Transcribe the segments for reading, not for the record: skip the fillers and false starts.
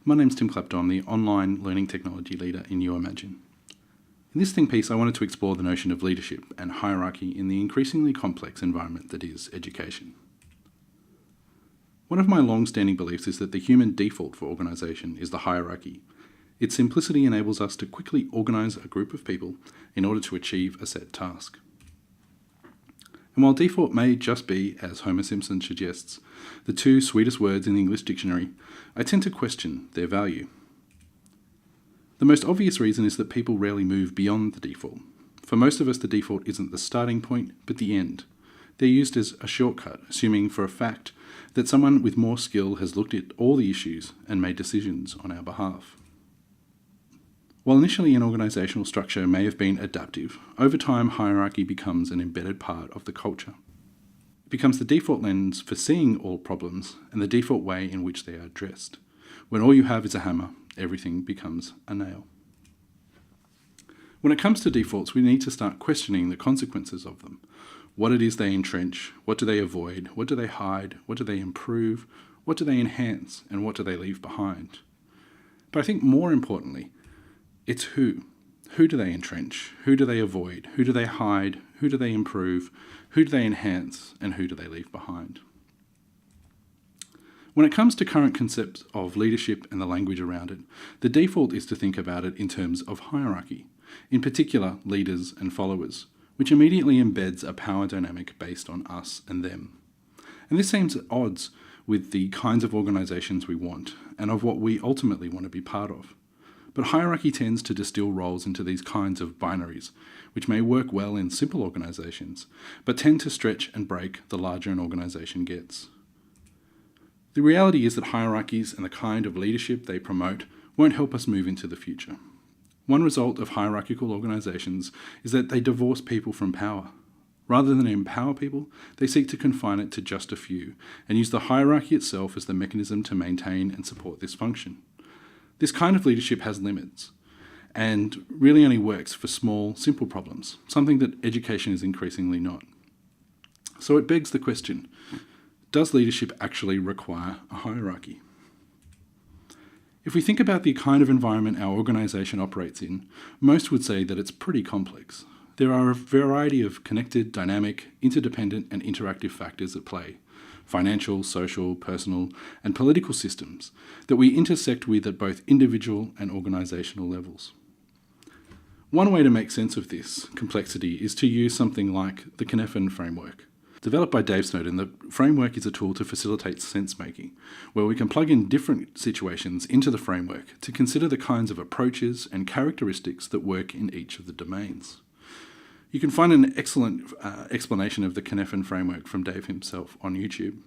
My name's Tim Clapton, I'm the online learning technology leader in YouImagine. In this think piece, I wanted to explore the notion of leadership and hierarchy in the increasingly complex environment that is education. One of my long-standing beliefs is that the human default for organisation is the hierarchy. Its simplicity enables us to quickly organise a group of people in order to achieve a set task. And while default may just be, as Homer Simpson suggests, the two sweetest words in the English dictionary, I tend to question their value. The most obvious reason is that people rarely move beyond the default. For most of us, the default isn't the starting point, but the end. They're used as a shortcut, assuming for a fact that someone with more skill has looked at all the issues and made decisions on our behalf. While initially an organisational structure may have been adaptive, over time hierarchy becomes an embedded part of the culture. It becomes the default lens for seeing all problems and the default way in which they are addressed. When all you have is a hammer, everything becomes a nail. When it comes to defaults, we need to start questioning the consequences of them. What it is they entrench, what do they avoid, what do they hide, what do they improve, what do they enhance, and what do they leave behind? But I think more importantly, it's who. Who do they entrench? Who do they avoid? Who do they hide? Who do they improve? Who do they enhance? And who do they leave behind? When it comes to current concepts of leadership and the language around it, the default is to think about it in terms of hierarchy, in particular leaders and followers, which immediately embeds a power dynamic based on us and them. And this seems at odds with the kinds of organisations we want and of what we ultimately want to be part of. But hierarchy tends to distill roles into these kinds of binaries, which may work well in simple organisations, but tend to stretch and break the larger an organisation gets. The reality is that hierarchies and the kind of leadership they promote won't help us move into the future. One result of hierarchical organisations is that they divorce people from power. Rather than empower people, they seek to confine it to just a few, and use the hierarchy itself as the mechanism to maintain and support this function. This kind of leadership has limits and really only works for small, simple problems, something that education is increasingly not. So it begs the question, does leadership actually require a hierarchy? If we think about the kind of environment our organisation operates in, most would say that it's pretty complex. There are a variety of connected, dynamic, interdependent and interactive factors at play. Financial, social, personal, and political systems that we intersect with at both individual and organisational levels. One way to make sense of this complexity is to use something like the Cynefin Framework. Developed by Dave Snowden, the framework is a tool to facilitate sense-making, where we can plug in different situations into the framework to consider the kinds of approaches and characteristics that work in each of the domains. You can find an excellent explanation of the Cynefin Framework from Dave himself on YouTube.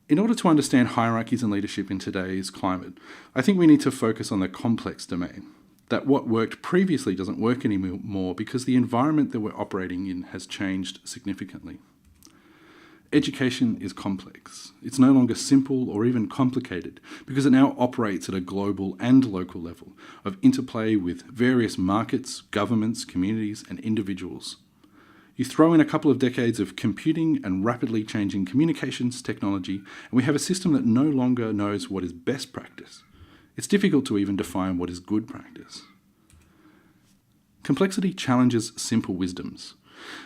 In order to understand hierarchies and leadership in today's climate, I think we need to focus on the complex domain, that what worked previously doesn't work anymore because the environment that we're operating in has changed significantly. Education is complex. It's no longer simple or even complicated because it now operates at a global and local level of interplay with various markets, governments, communities, and individuals. You throw in a couple of decades of computing and rapidly changing communications technology, and we have a system that no longer knows what is best practice. It's difficult to even define what is good practice. Complexity challenges simple wisdoms.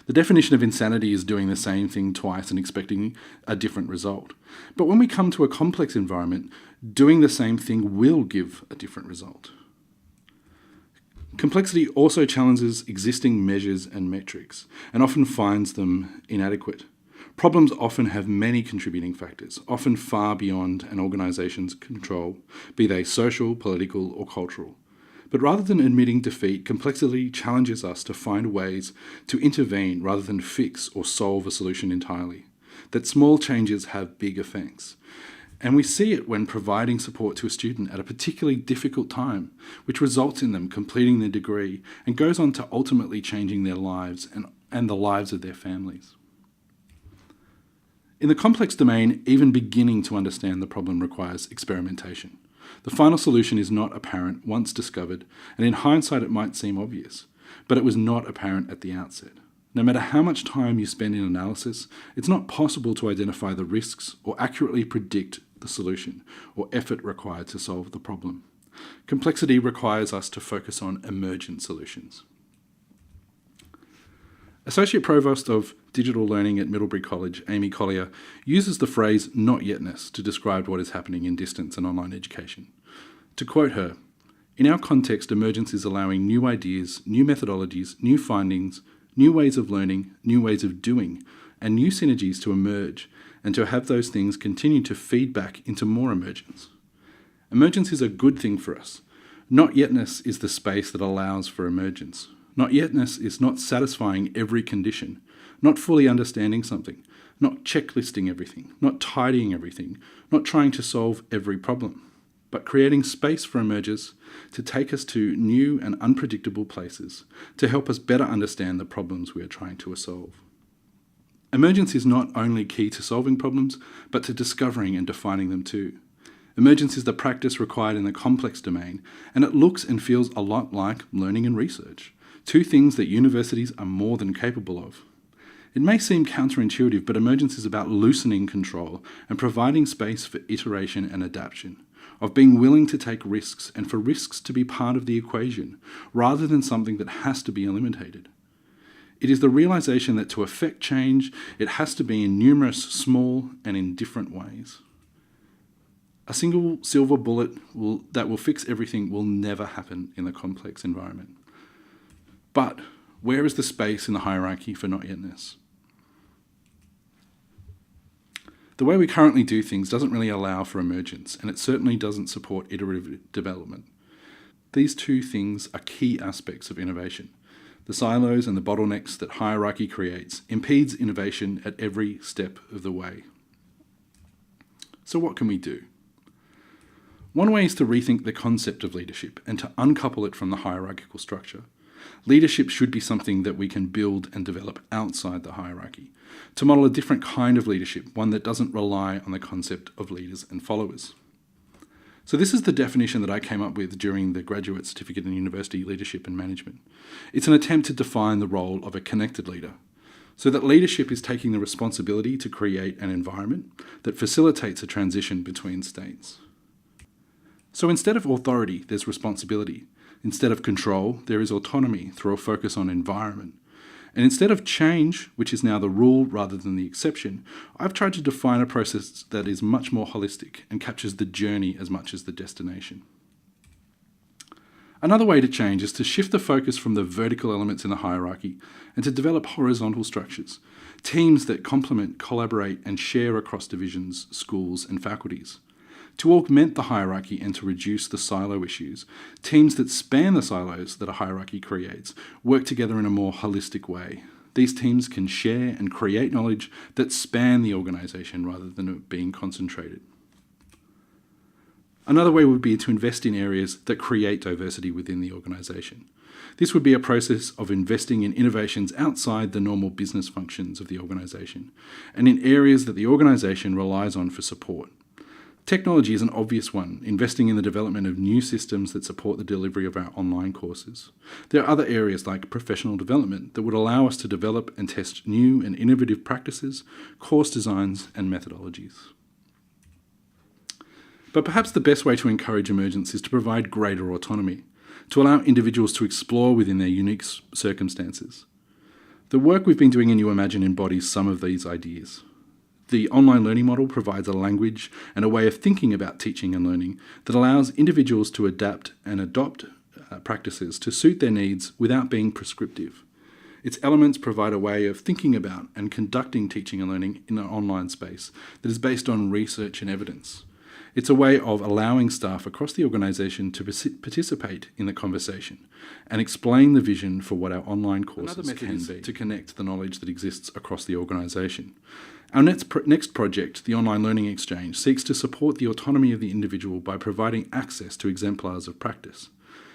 The definition of insanity is doing the same thing twice and expecting a different result. But when we come to a complex environment, doing the same thing will give a different result. Complexity also challenges existing measures and metrics, and often finds them inadequate. Problems often have many contributing factors, often far beyond an organisation's control, be they social, political, or cultural. But rather than admitting defeat, complexity challenges us to find ways to intervene rather than fix or solve a solution entirely. That small changes have big effects. And we see it when providing support to a student at a particularly difficult time, which results in them completing their degree and goes on to ultimately changing their lives and the lives of their families. In the complex domain, even beginning to understand the problem requires experimentation. The final solution is not apparent once discovered, and in hindsight it might seem obvious, but it was not apparent at the outset. No matter how much time you spend in analysis, it's not possible to identify the risks or accurately predict the solution or effort required to solve the problem. Complexity requires us to focus on emergent solutions. Associate Provost of Digital Learning at Middlebury College, Amy Collier, uses the phrase not-yetness to describe what is happening in distance and online education. To quote her, "In our context, emergence is allowing new ideas, new methodologies, new findings, new ways of learning, new ways of doing, and new synergies to emerge, and to have those things continue to feed back into more emergence. Emergence is a good thing for us. Not-yetness is the space that allows for emergence. Not-yetness is not satisfying every condition, not fully understanding something, not checklisting everything, not tidying everything, not trying to solve every problem, but creating space for emergence to take us to new and unpredictable places, to help us better understand the problems we are trying to solve. Emergence is not only key to solving problems, but to discovering and defining them too. Emergence is the practice required in the complex domain, and it looks and feels a lot like learning and research, two things that universities are more than capable of. It may seem counterintuitive, but emergence is about loosening control and providing space for iteration and adaptation, of being willing to take risks and for risks to be part of the equation, rather than something that has to be eliminated. It is the realization that to effect change, it has to be in numerous, small, and in different ways. A single silver bullet that will fix everything will never happen in the complex environment. But where is the space in the hierarchy for not-yetness? The way we currently do things doesn't really allow for emergence, and it certainly doesn't support iterative development. These two things are key aspects of innovation. The silos and the bottlenecks that hierarchy creates impedes innovation at every step of the way. So what can we do? One way is to rethink the concept of leadership and to uncouple it from the hierarchical structure. Leadership should be something that we can build and develop outside the hierarchy, to model a different kind of leadership, one that doesn't rely on the concept of leaders and followers. So this is the definition that I came up with during the Graduate Certificate in University Leadership and Management. It's an attempt to define the role of a connected leader, so that leadership is taking the responsibility to create an environment that facilitates a transition between states. So instead of authority, there's responsibility. Instead of control, there is autonomy through a focus on environment. And instead of change, which is now the rule rather than the exception, I've tried to define a process that is much more holistic and captures the journey as much as the destination. Another way to change is to shift the focus from the vertical elements in the hierarchy and to develop horizontal structures, teams that complement, collaborate, and share across divisions, schools, and faculties. To augment the hierarchy and to reduce the silo issues, teams that span the silos that a hierarchy creates work together in a more holistic way. These teams can share and create knowledge that span the organisation rather than it being concentrated. Another way would be to invest in areas that create diversity within the organisation. This would be a process of investing in innovations outside the normal business functions of the organisation and in areas that the organisation relies on for support. Technology is an obvious one, investing in the development of new systems that support the delivery of our online courses. There are other areas like professional development that would allow us to develop and test new and innovative practices, course designs, and methodologies. But perhaps the best way to encourage emergence is to provide greater autonomy, to allow individuals to explore within their unique circumstances. The work we've been doing in UImagine embodies some of these ideas. The online learning model provides a language and a way of thinking about teaching and learning that allows individuals to adapt and adopt practices to suit their needs without being prescriptive. Its elements provide a way of thinking about and conducting teaching and learning in an online space that is based on research and evidence. It's a way of allowing staff across the organisation to participate in the conversation and explain the vision for what our online courses can be to connect the knowledge that exists across the organisation. Our next project, the Online Learning Exchange, seeks to support the autonomy of the individual by providing access to exemplars of practice.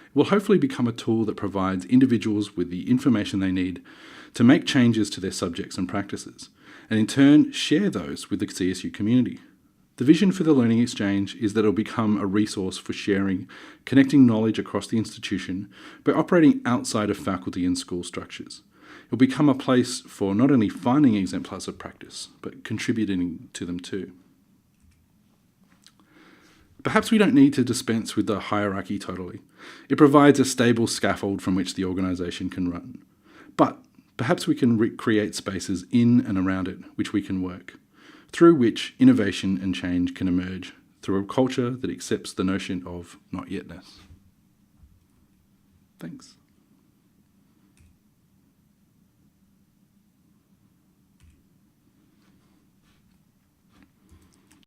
It will hopefully become a tool that provides individuals with the information they need to make changes to their subjects and practices, and in turn share those with the CSU community. The vision for the Learning Exchange is that it will become a resource for sharing, connecting knowledge across the institution by operating outside of faculty and school structures. It will become a place for not only finding exemplars of practice, but contributing to them too. Perhaps we don't need to dispense with the hierarchy totally. It provides a stable scaffold from which the organisation can run. But perhaps we can create spaces in and around it which we can work, through which innovation and change can emerge through a culture that accepts the notion of not-yetness. Thanks.